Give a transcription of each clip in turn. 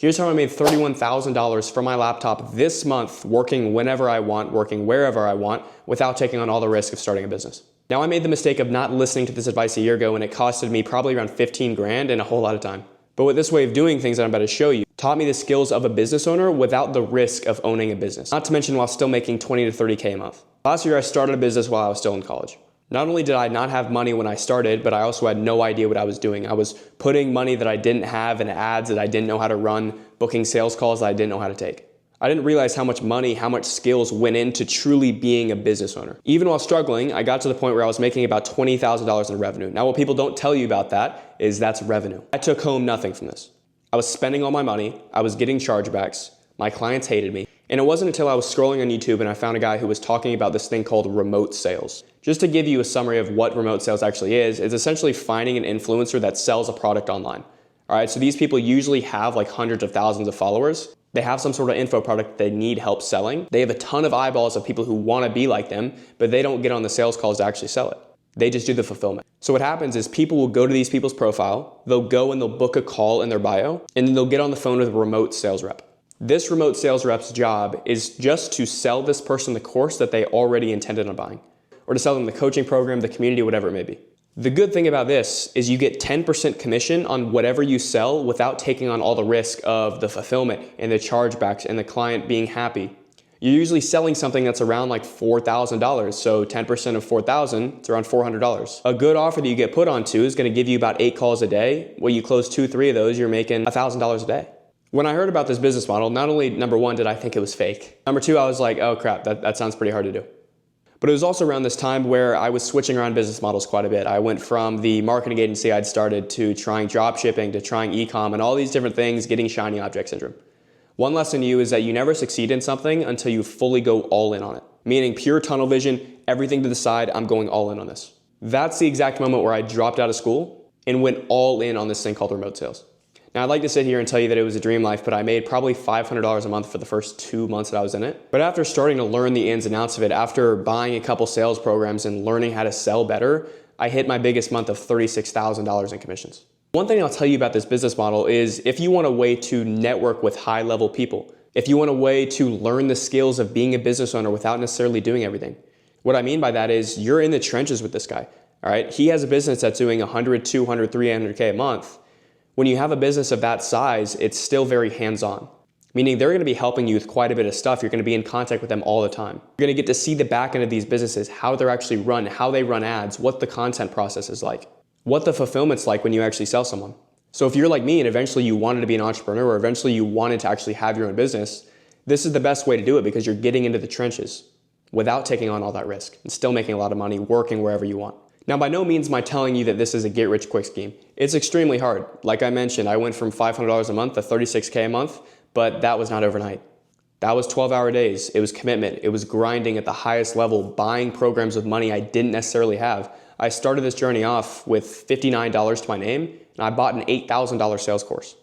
Here's how I made $31,000 from my laptop this month, working whenever I want, working wherever I want, without taking on all the risk of starting a business. Now, I made the mistake of not listening to this advice a year ago, and it costed me probably around 15 grand and a whole lot of time. But with this way of doing things that I'm about to show you, taught me the skills of a business owner without the risk of owning a business. Not to mention while still making 20 to 30K a month. Last year, I started a business while I was still in college. Not only did I not have money when I started, but I also had no idea what I was doing. I was putting money that I didn't have in ads that I didn't know how to run, booking sales calls that I didn't know how to take. I didn't realize how much money, how much skills went into truly being a business owner. Even while struggling, I got to the point where I was making about $20,000 in revenue. Now, what people don't tell you about that is that's revenue. I took home nothing from this. I was spending all my money, I was getting chargebacks, my clients hated me, and it wasn't until I was scrolling on YouTube and I found a guy who was talking about this thing called remote sales. Just to give you a summary of what remote sales actually is, it's essentially finding an influencer that sells a product online. All right, so these people usually have like hundreds of thousands of followers. They have some sort of info product they need help selling. They have a ton of eyeballs of people who want to be like them, but they don't get on the sales calls to actually sell it. They just do the fulfillment. So what happens is people will go to these people's profile, they'll go and they'll book a call in their bio, and then they'll get on the phone with a remote sales rep. This remote sales rep's job is just to sell this person the course that they already intended on buying, or to sell them the coaching program, the community, whatever it may be. The good thing about this is you get 10% commission on whatever you sell without taking on all the risk of the fulfillment and the chargebacks and the client being happy. You're usually selling something that's around like $4,000, so 10% of $4,000, it's around $400. A good offer that you get put onto is gonna give you about 8 calls a day. When you close 2, 3 of those, you're making $1,000 a day. When I heard about this business model, not only, number one, did I think it was fake. Number two, I was like, oh crap, that sounds pretty hard to do. But it was also around this time where I was switching around business models quite a bit. I went from the marketing agency I'd started to trying drop shipping, to trying e-com, and all these different things, getting shiny object syndrome. One lesson to you is that you never succeed in something until you fully go all in on it. Meaning pure tunnel vision, everything to the side, I'm going all in on this. That's the exact moment where I dropped out of school and went all in on this thing called remote sales. Now, I'd like to sit here and tell you that it was a dream life, but I made probably $500 a month for the first 2 months that I was in it. But after starting to learn the ins and outs of it, after buying a couple sales programs and learning how to sell better, I hit my biggest month of $36,000 in commissions. One thing I'll tell you about this business model is if you want a way to network with high-level people, if you want a way to learn the skills of being a business owner without necessarily doing everything. What I mean by that is you're in the trenches with this guy, all right? He has a business that's doing 100, 200, 300K a month. When you have a business of that size, it's still very hands-on, meaning they're gonna be helping you with quite a bit of stuff. You're gonna be in contact with them all the time. You're gonna get to see the back end of these businesses, how they're actually run, how they run ads, what the content process is like, what the fulfillment's like when you actually sell someone. So if you're like me and eventually you wanted to be an entrepreneur or eventually you wanted to actually have your own business, this is the best way to do it because you're getting into the trenches without taking on all that risk and still making a lot of money working wherever you want. Now, by no means am I telling you that this is a get-rich-quick scheme. It's extremely hard. Like I mentioned, I went from $500 a month to $36K a month, but that was not overnight. That was 12-hour days. It was commitment. It was grinding at the highest level, buying programs with money I didn't necessarily have. I started this journey off with $59 to my name, and I bought an $8,000 sales course.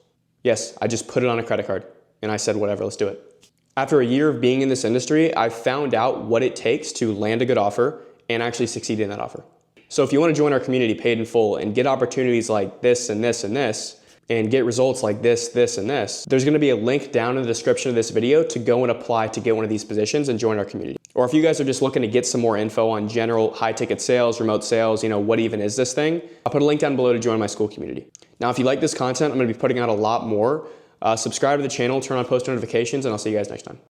Yes, I just put it on a credit card, and I said, whatever, let's do it. After a year of being in this industry, I found out what it takes to land a good offer and actually succeed in that offer. So if you want to join our community paid in full and get opportunities like this and this and this, and get results like this, this, and this, there's going to be a link down in the description of this video to go and apply to get one of these positions and join our community. Or if you guys are just looking to get some more info on general high ticket sales, remote sales, what even is this thing? I'll put a link down below to join my school community. Now, if you like this content, I'm going to be putting out a lot more. Subscribe to the channel, turn on post notifications, and I'll see you guys next time.